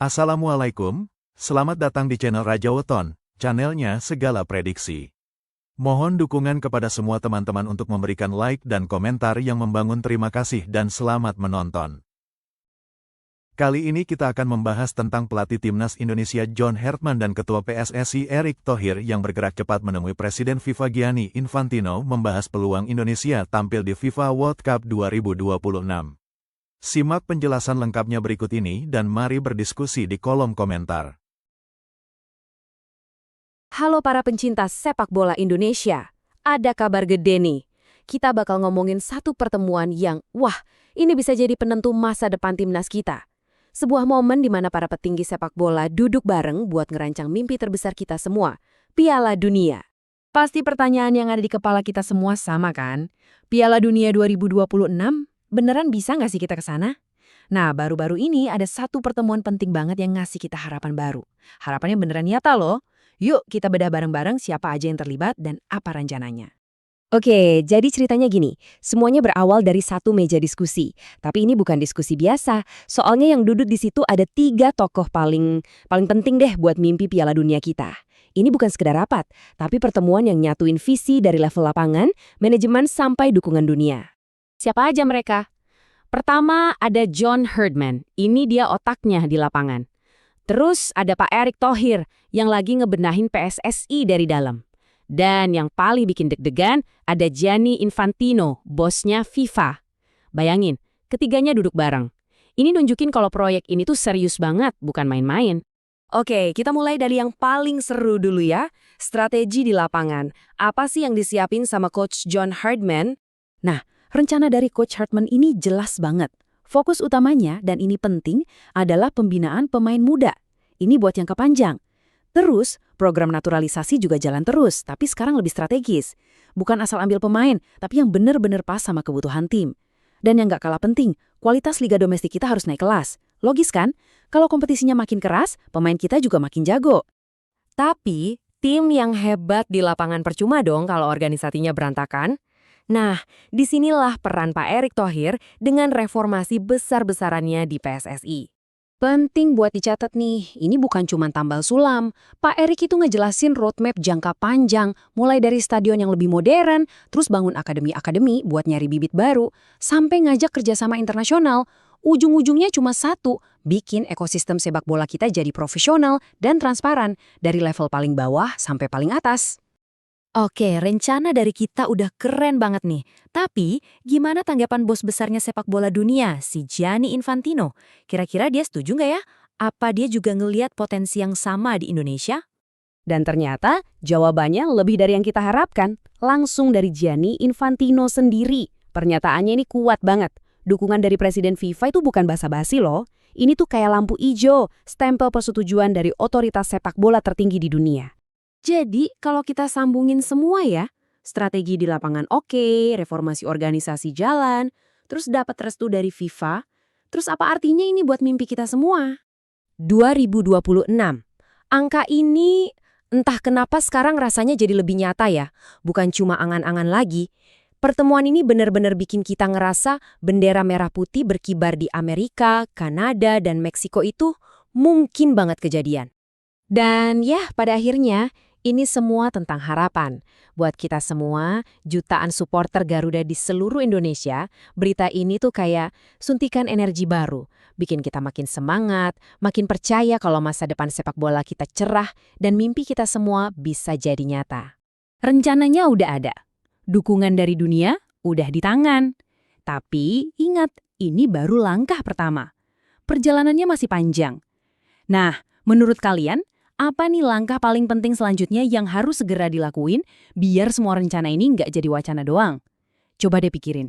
Assalamualaikum, selamat datang di channel Raja Weton, channelnya segala prediksi. Mohon dukungan kepada semua teman-teman untuk memberikan like dan komentar yang membangun. Terima kasih dan selamat menonton. Kali ini kita akan membahas tentang pelatih timnas Indonesia John Hartman dan Ketua PSSI Erick Thohir yang bergerak cepat menemui Presiden FIFA Gianni Infantino membahas peluang Indonesia tampil di FIFA World Cup 2026. Simak penjelasan lengkapnya berikut ini dan mari berdiskusi di kolom komentar. Halo para pencinta sepak bola Indonesia, ada kabar gede nih. Kita bakal ngomongin satu pertemuan yang, ini bisa jadi penentu masa depan timnas kita. Sebuah momen di mana para petinggi sepak bola duduk bareng buat ngerancang mimpi terbesar kita semua, Piala Dunia. Pasti pertanyaan yang ada di kepala kita semua sama kan? Piala Dunia 2026? Beneran bisa nggak sih kita ke sana? Nah, baru-baru ini ada satu pertemuan penting banget yang ngasih kita harapan baru. Harapannya beneran nyata loh. Yuk kita bedah bareng-bareng siapa aja yang terlibat dan apa rencananya. Oke, jadi ceritanya gini. Semuanya berawal dari satu meja diskusi. Tapi ini bukan diskusi biasa. Soalnya yang duduk di situ ada 3 tokoh paling penting deh buat mimpi Piala Dunia kita. Ini bukan sekedar rapat, tapi pertemuan yang nyatuin visi dari level lapangan, manajemen sampai dukungan dunia. Siapa aja mereka? Pertama ada John Hartman, ini dia otaknya di lapangan. Terus ada Pak Erick Thohir yang lagi ngebenahin PSSI dari dalam. Dan yang paling bikin deg-degan ada Gianni Infantino, bosnya FIFA. Bayangin, ketiganya duduk bareng. Ini nunjukin kalau proyek ini tuh serius banget, bukan main-main. Oke, kita mulai dari yang paling seru dulu ya. Strategi di lapangan. Apa sih yang disiapin sama Coach John Hartman? Nah, rencana dari Coach Hartman ini jelas banget. Fokus utamanya, dan ini penting, adalah pembinaan pemain muda. Ini buat jangka panjang. Terus, program naturalisasi juga jalan terus, tapi sekarang lebih strategis. Bukan asal ambil pemain, tapi yang benar-benar pas sama kebutuhan tim. Dan yang gak kalah penting, kualitas liga domestik kita harus naik kelas. Logis kan? Kalau kompetisinya makin keras, pemain kita juga makin jago. Tapi, tim yang hebat di lapangan percuma dong kalau organisasinya berantakan. Nah, disinilah peran Pak Erick Thohir dengan reformasi besar-besarannya di PSSI. Penting buat dicatat nih, ini bukan cuma tambal sulam. Pak Erick itu ngejelasin roadmap jangka panjang, mulai dari stadion yang lebih modern, terus bangun akademi-akademi buat nyari bibit baru, sampai ngajak kerjasama internasional. Ujung-ujungnya cuma satu, bikin ekosistem sepak bola kita jadi profesional dan transparan, dari level paling bawah sampai paling atas. Oke, rencana dari kita udah keren banget nih. Tapi, gimana tanggapan bos besarnya sepak bola dunia, si Gianni Infantino? Kira-kira dia setuju nggak ya? Apa dia juga ngeliat potensi yang sama di Indonesia? Dan ternyata, jawabannya lebih dari yang kita harapkan. Langsung dari Gianni Infantino sendiri. Pernyataannya ini kuat banget. Dukungan dari Presiden FIFA itu bukan basa-basi loh. Ini tuh kayak lampu ijo, stempel persetujuan dari otoritas sepak bola tertinggi di dunia. Jadi, kalau kita sambungin semua ya, strategi di lapangan oke, reformasi organisasi jalan, terus dapat restu dari FIFA, terus apa artinya ini buat mimpi kita semua? 2026. Angka ini entah kenapa sekarang rasanya jadi lebih nyata ya, bukan cuma angan-angan lagi. Pertemuan ini benar-benar bikin kita ngerasa bendera merah putih berkibar di Amerika, Kanada, dan Meksiko itu mungkin banget kejadian. Dan ya, pada akhirnya, ini semua tentang harapan. Buat kita semua, jutaan supporter Garuda di seluruh Indonesia, berita ini tuh kayak suntikan energi baru. Bikin kita makin semangat, makin percaya kalau masa depan sepak bola kita cerah dan mimpi kita semua bisa jadi nyata. Rencananya udah ada. Dukungan dari dunia udah di tangan. Tapi ingat, ini baru langkah pertama. Perjalanannya masih panjang. Nah, menurut kalian, apa nih langkah paling penting selanjutnya yang harus segera dilakuin biar semua rencana ini nggak jadi wacana doang? Coba deh pikirin.